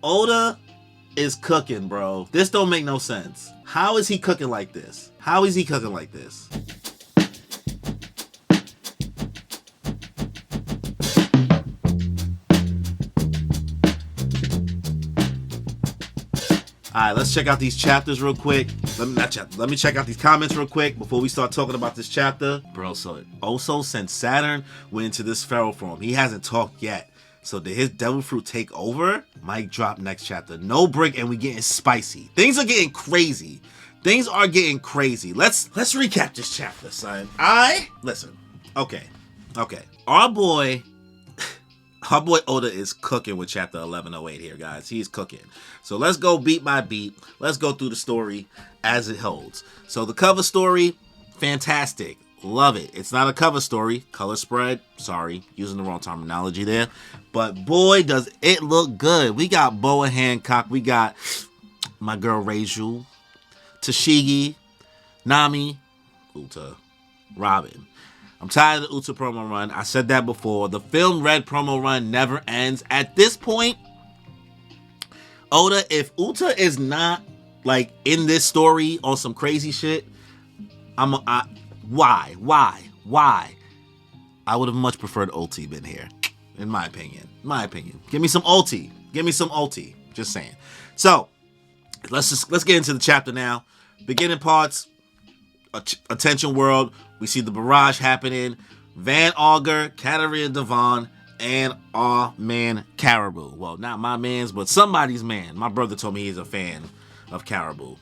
Oda is cooking, bro. This don't make no sense. How is he cooking like this? How is he cooking like this? Alright, let's check out these chapters real quick. Let me check out these comments real quick before we start talking about this chapter. Bro, so also since Saturn went into this feral form, he hasn't talked yet. So did his devil fruit take over? Mic drop next chapter. No break and we getting spicy. Things are getting crazy. Things are getting crazy. Let's recap this chapter, son. Listen. Okay. Our boy Oda is cooking with chapter 1108 here, guys. He's cooking. So let's go beat by beat. Let's go through the story as it holds. So the cover story, fantastic. Love it. It's not a cover story. Color spread. Sorry, using the wrong terminology there. But boy, does it look good. We got Boa Hancock. We got my girl Reiju, Tashigi, Nami, Uta, Robin. I'm tired of the Uta promo run. I said that before. The film Red promo run never ends. At this point, Oda, if Uta is not like in this story on some crazy shit, why? I would have much preferred Ulti been here, in my opinion. Give me some Ulti. Just saying. So let's get into the chapter now. Beginning parts. Attention world. We see the barrage happening. Van Augur, Katarina Devon, and our man Caribou. Well, not my man's, but somebody's man. My brother told me he's a fan of Caribou.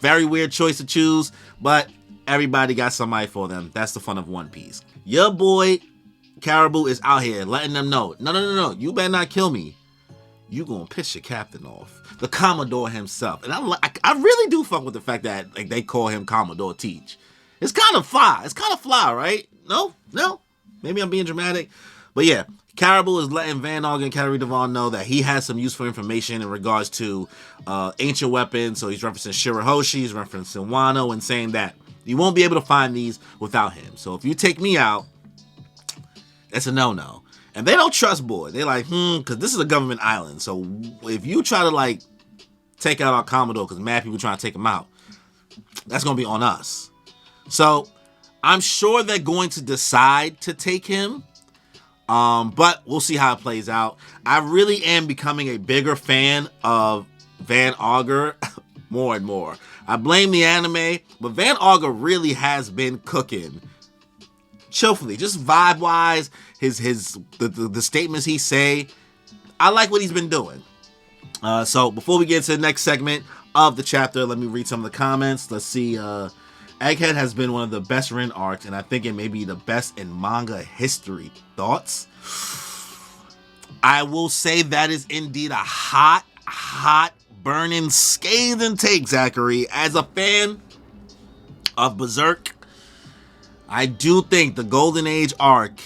Very weird choice to choose, but everybody got somebody for them. That's the fun of One Piece. Your boy Caribou is out here letting them know, no, you better not kill me. You gonna piss your captain off. The Commodore himself. And I really do fuck with the fact that like they call him Commodore Teach. It's kind of fly, right? No? Maybe I'm being dramatic. But yeah, Caribou is letting Van Augur and Katarina Devon know that he has some useful information in regards to ancient weapons. So he's referencing Shirahoshi, he's referencing Wano, and saying that you won't be able to find these without him. So if you take me out, that's a no-no. And they don't trust boy. They're like, because this is a government island. So if you try to like take out our Commodore because mad people trying to take him out, that's going to be on us. So I'm sure they're going to decide to take him. But we'll see how it plays out. I really am becoming a bigger fan of Van Augur more and more. I blame the anime, but Van Augur really has been cooking. Chillfully, just vibe-wise, the statements he say, I like what he's been doing. So before we get to the next segment of the chapter, let me read some of the comments. Let's see. Egghead has been one of the best written arcs, and I think it may be the best in manga history. Thoughts? I will say that is indeed a hot, burning, scathing take, Zachary. As a fan of Berserk, I do think the Golden Age arc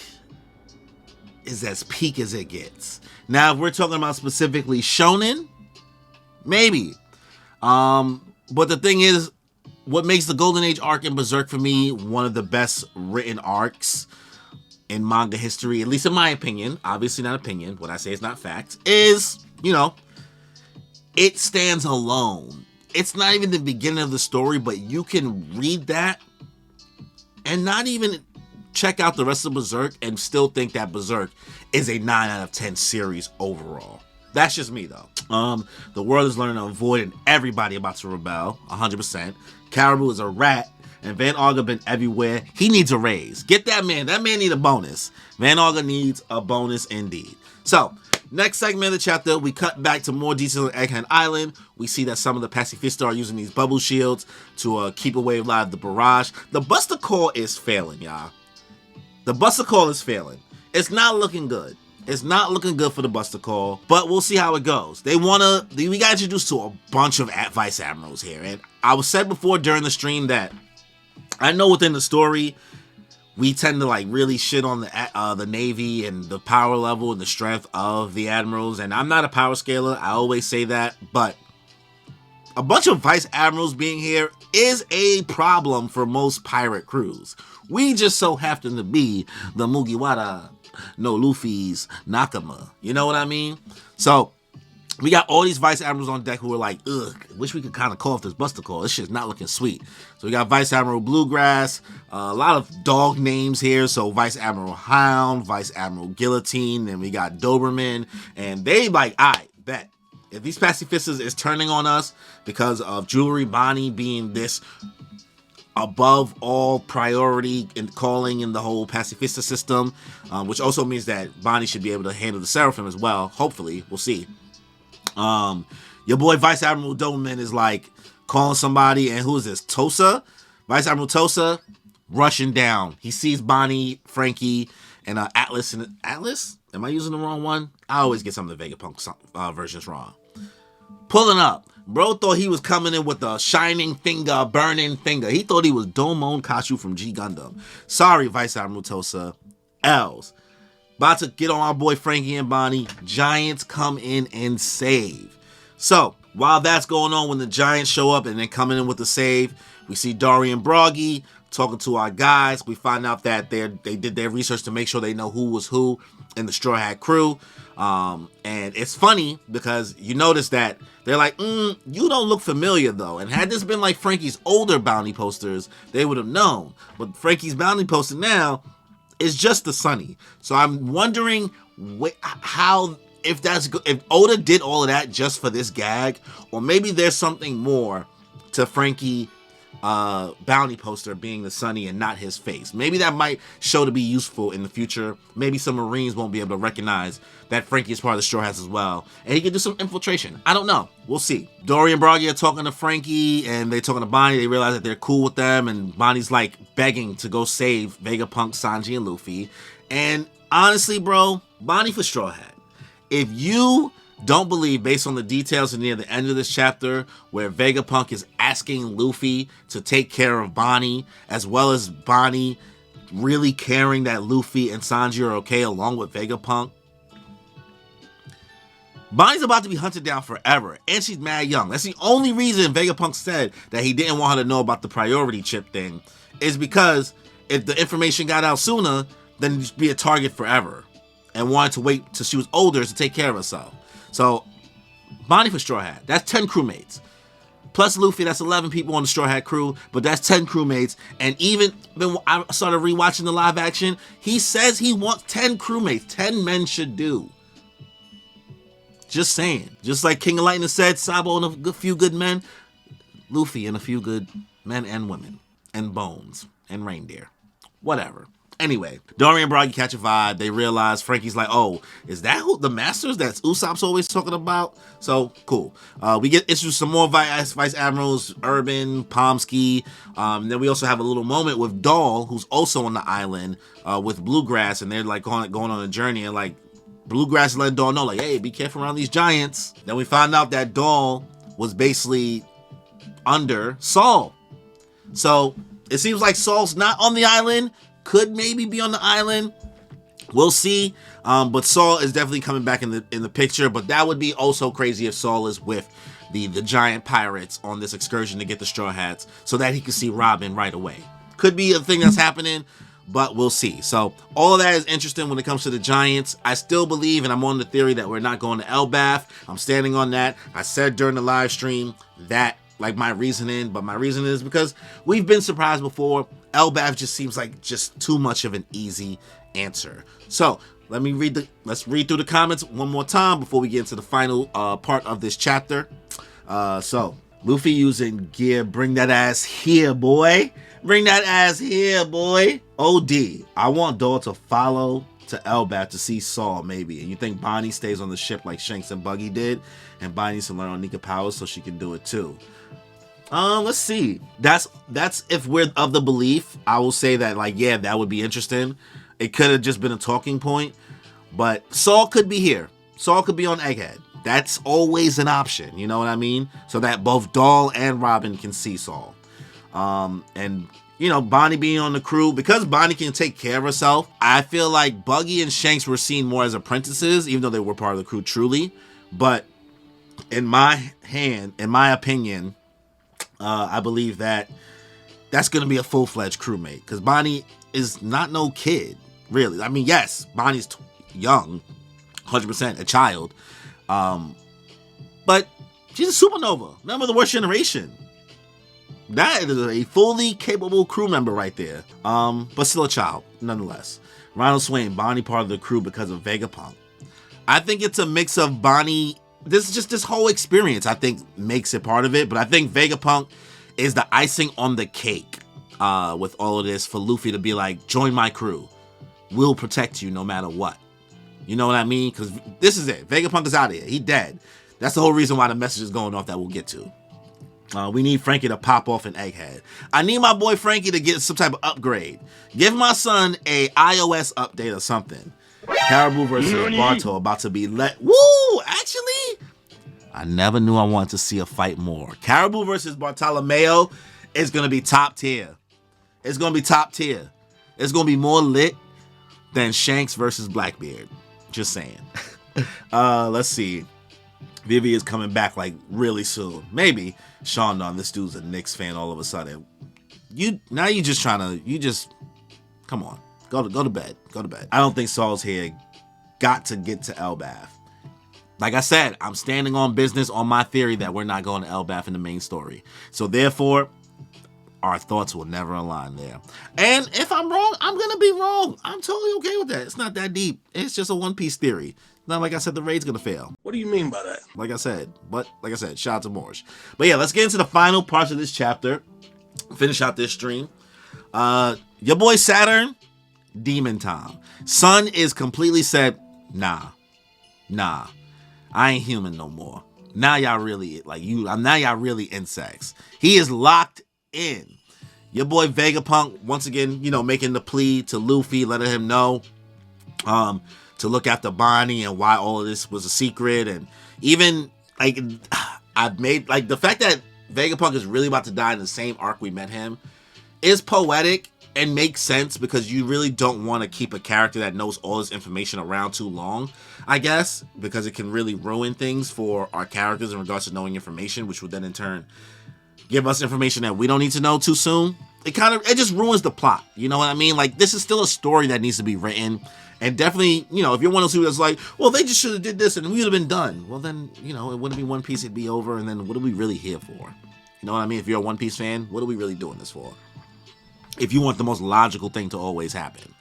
is as peak as it gets. Now, if we're talking about specifically shonen, maybe. But the thing is, what makes the Golden Age arc in Berserk for me one of the best written arcs in manga history, at least in my opinion, obviously not opinion, what I say is not fact, is, it stands alone. It's not even the beginning of the story, but you can read that and not even check out the rest of Berserk and still think that Berserk is a 9 out of 10 series overall. That's just me, though. The world is learning to avoid and everybody about to rebel, 100%. Caribou is a rat, and Van Augur been everywhere. He needs a raise. Get that man. That man need a bonus. Van Augur needs a bonus indeed. So, next segment of the chapter, we cut back to more detail on Egghead Island. We see that some of the pacifista are using these bubble shields to keep away a lot of the barrage. The Buster Call is failing, y'all. The Buster Call is failing. It's not looking good. It's not looking good for the Buster Call, but we'll see how it goes. We got introduced to a bunch of Vice Admirals here, and I was said before during the stream that I know within the story, we tend to like really shit on the Navy and the power level and the strength of the Admirals, and I'm not a power scaler, I always say that, but a bunch of Vice Admirals being here is a problem for most pirate crews. We just so happen to be the Mugiwara no Luffy's Nakama. You know what I mean? So, We got all these Vice Admirals on deck who are like, ugh, wish we could kind of call off this Buster Call. This shit's not looking sweet. So we got Vice Admiral Bluegrass, a lot of dog names here. So Vice Admiral Hound, Vice Admiral Guillotine, and we got Doberman. And they like, I bet. If these pacifistas is turning on us because of Jewelry Bonnie being this above all priority in calling in the whole pacifista system, which also means that Bonnie should be able to handle the Seraphim as well. Hopefully, we'll see. Your boy Vice Admiral Doberman is like calling somebody, and who is this? Tosa? Vice Admiral Tosa rushing down. He sees Bonnie, Frankie, and Atlas. And Atlas? Am I using the wrong one? I always get some of the Vegapunk versions wrong. Pulling up. Bro thought he was coming in with a shining finger, burning finger. He thought he was Domon Kachu from G Gundam. Sorry, Vice Admiral Tosa. L's. About to get on our boy Frankie and Bonnie. Giants come in and save. So, while that's going on, when the Giants show up and they're coming in with the save, we see Dorian Broggy talking to our guys. We find out that they did their research to make sure they know who was who in the Straw Hat crew. And it's funny because you notice that they're like, you don't look familiar though. And had this been like Frankie's older bounty posters, they would have known. But Frankie's bounty poster now is just the Sunny. So I'm wondering how, if Oda did all of that just for this gag, or maybe there's something more to Frankie bounty poster being the Sunny and not his face. Maybe that might show to be useful in the future. Maybe some Marines won't be able to recognize that Frankie is part of the Straw Hats as well, and he can do some infiltration. I don't know. We'll see. Dory and Broggy are talking to Frankie, and they're talking to Bonnie. They realize that they're cool with them, and Bonnie's like begging to go save Vegapunk, Sanji, and Luffy. And honestly, bro, Bonnie for Straw Hat. If you don't believe, based on the details near the end of this chapter, where Vegapunk is asking Luffy to take care of Bonnie, as well as Bonnie really caring that Luffy and Sanji are okay along with Vegapunk, Bonnie's about to be hunted down forever, and she's mad young. That's the only reason Vegapunk said that he didn't want her to know about the priority chip thing, is because if the information got out sooner, then she'd be a target forever, and wanted to wait till she was older to take care of herself. So, Bonnie for Straw Hat. That's 10 crewmates. Plus Luffy, that's 11 people on the Straw Hat crew, but that's 10 crewmates. And even when I started rewatching the live action, he says he wants 10 crewmates. 10 men should do. Just saying. Just like King of Lightning said, Sabo and a few good men, Luffy and a few good men and women. And bones. And reindeer. Whatever. Anyway, Dory and Broggy catch a vibe. They realize Frankie's like, oh, is that who the masters that Usopp's always talking about? So, cool. We get introduced some more Vice Admirals, Urban, Pomsky. Then we also have a little moment with Doll, who's also on the island with Bluegrass, and they're like going on a journey, and like Bluegrass let Doll know, like, hey, be careful around these giants. Then we find out that Doll was basically under Saul. So it seems like Saul's not on the island. Could maybe be on the island. We'll see. But Saul is definitely coming back in the picture. But that would be also crazy if Saul is with the giant pirates on this excursion to get the Straw Hats, so that he can see Robin right away. Could be a thing that's happening, but we'll see. So all of that is interesting when it comes to the Giants. I still believe, and I'm on the theory, that we're not going to Elbaf. I'm standing on that. I said during the live stream that, like, my reasoning, but my reason is because we've been surprised before. Elbaf just seems like just too much of an easy answer. So let's read through the comments one more time before we get into the final part of this chapter. So Luffy using gear, bring that ass here, boy. Bring that ass here, boy. OD, I want Doll to follow to Elbaf to see Saul, maybe. And you think Bonnie stays on the ship like Shanks and Buggy did, and Bonnie needs to learn on Nika powers so she can do it too. Let's see. That's if we're of the belief. I will say that, like, yeah, that would be interesting. It could have just been a talking point, but Saul could be here. Saul could be on Egghead. That's always an option, you know what I mean? So that both Doll and Robin can see Saul. And you know, Bonnie being on the crew, because Bonnie can take care of herself, I feel like Buggy and Shanks were seen more as apprentices, even though they were part of the crew truly. But in my opinion, I believe that that's going to be a full-fledged crewmate, because Bonnie is not no kid, really. I mean, yes, Bonnie's young, 100% a child, But she's a supernova, member of the worst generation. That is a fully capable crew member right there. But still a child, nonetheless. Ronald Swain, Bonnie part of the crew because of Vegapunk. I think it's a mix of Bonnie. This whole experience, I think, makes it part of it. But I think Vegapunk is the icing on the cake with all of this for Luffy to be like, join my crew. We'll protect you no matter what. You know what I mean? Because this is it. Vegapunk is out of here. He dead. That's the whole reason why the message is going off that we'll get to. We need Frankie to pop off an egghead. I need my boy Frankie to get some type of upgrade. Give my son a iOS update or something. Caribou versus Barto about to be let. Woo! Actually, I never knew I wanted to see a fight more. Caribou versus Bartolomeo is going to be top tier. It's going to be top tier. It's going to be more lit than Shanks versus Blackbeard. Just saying. Let's see. Vivi is coming back like really soon. Maybe. Sean, this dude's a Knicks fan all of a sudden. Come on. Go to bed. Go to bed. I don't think Saul's here got to get to Elbaf. Like I said, I'm standing on business on my theory that we're not going to Elbaf in the main story. So therefore, our thoughts will never align there. And if I'm wrong, I'm going to be wrong. I'm totally okay with that. It's not that deep. It's just a One Piece theory. Not like I said, the raid's going to fail. What do you mean by that? Like I said, shout out to Morsh. But yeah, let's get into the final parts of this chapter. Finish out this stream. Your boy Saturn, demon time. Sun is completely said, nah, I ain't human no more. Now y'all really now y'all really insects. He is locked in. Your boy Vegapunk, once again, making the plea to Luffy, letting him know, to look after Bonnie and why all of this was a secret. And even I've made the fact that Vegapunk is really about to die in the same arc we met him is poetic and makes sense because you really don't want to keep a character that knows all this information around too long, I guess, because it can really ruin things for our characters in regards to knowing information, which would then in turn give us information that we don't need to know too soon. It just ruins the plot. You know what I mean? This is still a story that needs to be written. And definitely, if you're one of those people that's like, well, they just should have did this and we would have been done. Well, then, it wouldn't be One Piece, it'd be over. And then what are we really here for? You know what I mean? If you're a One Piece fan, what are we really doing this for? If you want the most logical thing to always happen.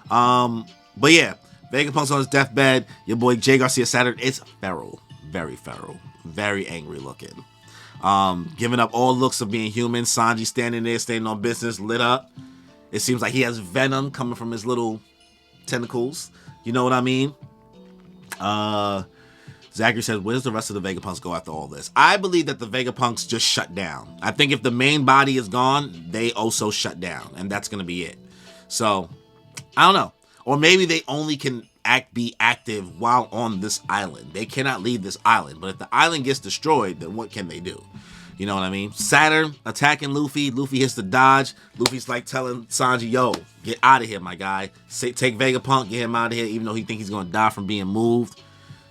But yeah, Vegapunk's on his deathbed. Your boy Jay Garcia Saturn, it's feral. Very feral. Very angry looking. Giving up all looks of being human. Sanji standing there, staying on business, lit up. It seems like he has venom coming from his little tentacles. You know what I mean? Zachary says, where does the rest of the Vegapunks go after all this? I believe that the Vegapunks just shut down. I think if the main body is gone, they also shut down. And that's going to be it. So, I don't know. Or maybe they only can be active while on this island. They cannot leave this island. But if the island gets destroyed, then what can they do? You know what I mean? Saturn attacking Luffy. Luffy hits the dodge. Luffy's telling Sanji, yo, get out of here, my guy. Take Vegapunk, get him out of here, even though he thinks he's going to die from being moved.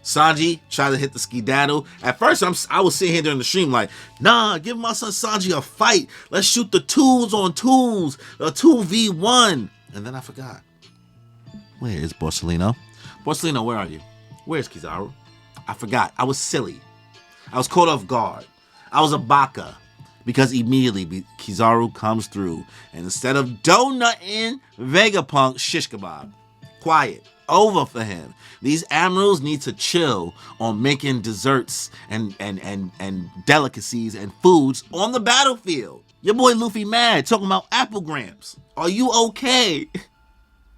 Sanji tried to hit the skedaddle. At first, I was sitting here during the stream nah, give my son Sanji a fight. Let's shoot the tools on tools. A 2v1. And then I forgot. Where is Borsellino? Borsellino, where are you? Where's Kizaru? I forgot. I was silly. I was caught off guard. I was a baka. Because immediately Kizaru comes through. And instead of donutting Vegapunk, shish kebab. Quiet. Over for him. These admirals need to chill on making desserts and delicacies and foods on the battlefield. Your boy Luffy mad, talking about apple gramps. Are you okay?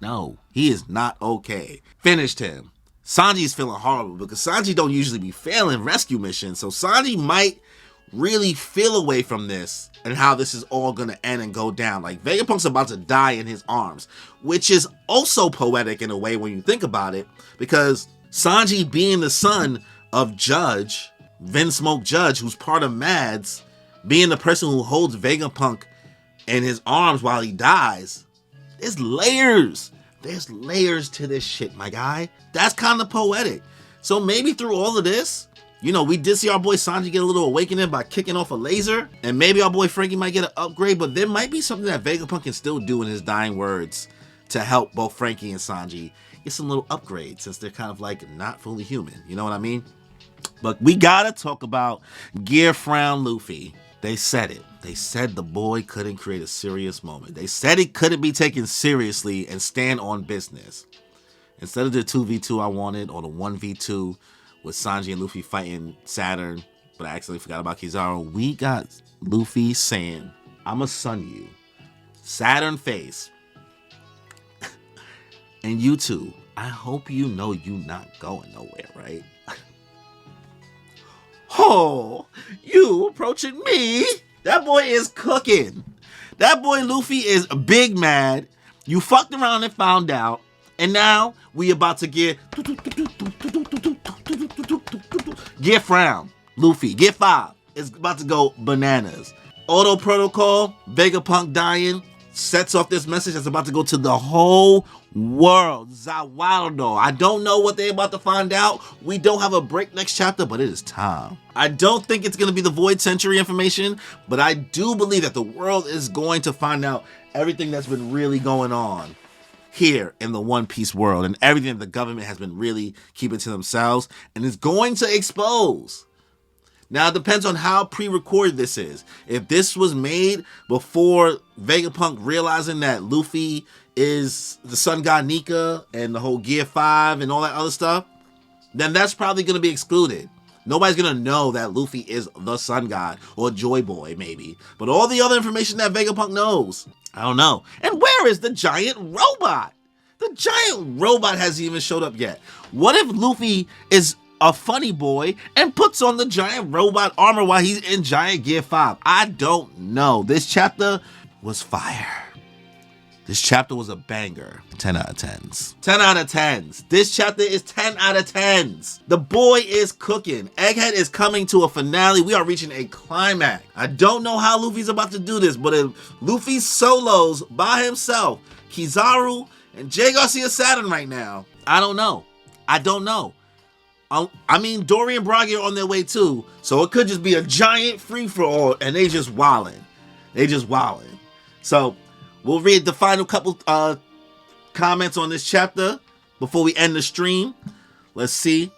No, he is not okay. Finished him. Sanji's feeling horrible because Sanji don't usually be failing rescue missions. So Sanji might really feel away from this and how this is all going to end and go down. Vegapunk's about to die in his arms, which is also poetic in a way when you think about it, because Sanji being the son of Judge, Vinsmoke Judge, who's part of Mads, being the person who holds Vegapunk in his arms while he dies, there's layers. There's layers to this shit, my guy. That's kind of poetic. So maybe through all of this, we did see our boy Sanji get a little awakening by kicking off a laser. And maybe our boy Frankie might get an upgrade. But there might be something that Vegapunk can still do in his dying words to help both Frankie and Sanji get some little upgrades, since they're kind of not fully human. You know what I mean? But we gotta talk about Gear Frown Luffy. They said it. They said the boy couldn't create a serious moment. They said he couldn't be taken seriously and stand on business. Instead of the 2v2 I wanted, or the 1v2 with Sanji and Luffy fighting Saturn, but I accidentally forgot about Kizaru, we got Luffy saying, I'ma sun you. Saturn face. And you two, I hope you know you not going nowhere, right? Oh, you approaching me? That boy is cooking. That boy Luffy is big mad. You fucked around and found out. And now we about to get Frown. Luffy, Gear 5 is about to go bananas. Auto Protocol, Vegapunk dying, sets off this message that's about to go to the whole world. Zawaldo. I don't know what they're about to find out. We don't have a break next chapter, but it is time. I don't think it's going to be the Void Century information, but I do believe that the world is going to find out everything that's been really going on here in the One Piece world and everything that the government has been really keeping to themselves and is going to expose. Now, it depends on how pre-recorded this is. If this was made before Vegapunk realizing that Luffy is the Sun God Nika and the whole Gear 5 and all that other stuff, then that's probably going to be excluded. Nobody's going to know that Luffy is the Sun God or Joy Boy, maybe. But all the other information that Vegapunk knows, I don't know. And where is the giant robot? The giant robot hasn't even showed up yet. What if Luffy is a funny boy and puts on the giant robot armor while he's in Giant Gear 5? I don't know. This chapter was fire. This chapter was a banger. 10 out of 10s. 10 out of 10s. This chapter is 10 out of 10s. The boy is cooking. Egghead is coming to a finale. We are reaching a climax. I don't know how Luffy's about to do this, but if Luffy solos by himself, Kizaru and Jay Garcia Saturn right now, I don't know. I don't know. I mean, Dory and Broggy are on their way too, so it could just be a giant free-for-all, and they just wildin'. They just wildin'. So, we'll read the final couple comments on this chapter before we end the stream. Let's see.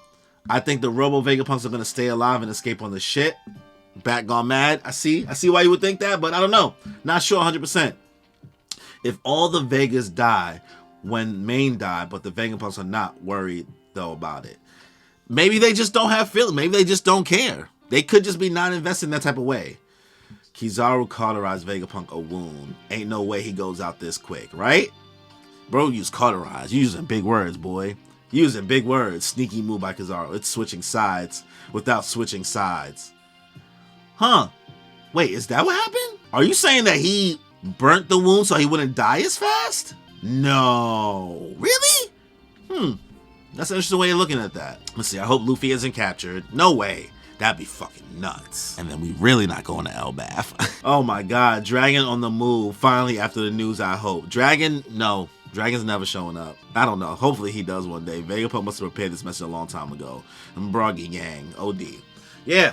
I think the Robo Vegapunks are going to stay alive and escape on the shit. Bat gone mad. I see why you would think that, but I don't know. Not sure 100%. If all the Vegas die when Main died, but the Vegapunks are not worried, though, about it. Maybe they just don't have feelings. Maybe they just don't care. They could just be not invested in that type of way. Kizaru cauterized Vegapunk a wound. Ain't no way he goes out this quick, right? Bro, use cauterize. You using big words, boy. You using big words. Sneaky move by Kizaru. It's switching sides without switching sides. Huh. Wait, is that what happened? Are you saying that he burnt the wound so he wouldn't die as fast? No. Really? That's an interesting way of looking at that. Let's see. I hope Luffy isn't captured. No way. That'd be fucking nuts. And then we really not going to Elbaf. Oh my god. Dragon on the move. Finally, after the news, I hope. Dragon? No. Dragon's never showing up. I don't know. Hopefully he does one day. Vegapunk must have prepared this message a long time ago. And Broggy gang. OD. Yeah.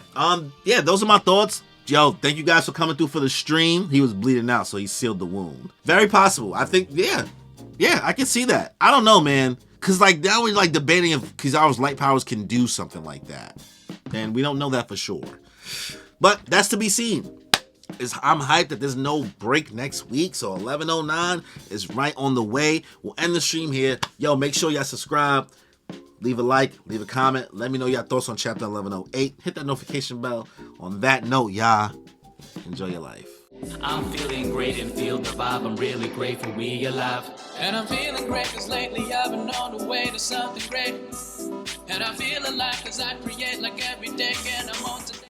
Those are my thoughts. Yo, thank you guys for coming through for the stream. He was bleeding out, so he sealed the wound. Very possible. I think, yeah, I can see that. I don't know, man. Because, like, now we're, like, debating if Kizaru's light powers can do something like that. And we don't know that for sure. But that's to be seen. I'm hyped that there's no break next week. So 11:09 is right on the way. We'll end the stream here. Yo, make sure y'all subscribe. Leave a like. Leave a comment. Let me know your thoughts on chapter 1108. Hit that notification bell. On that note, y'all, enjoy your life. I'm feeling great and feel the vibe. I'm really grateful we alive. And I'm feeling great cause lately I've been on the way to something great. And I feel alive cause I create like every day and I'm on today.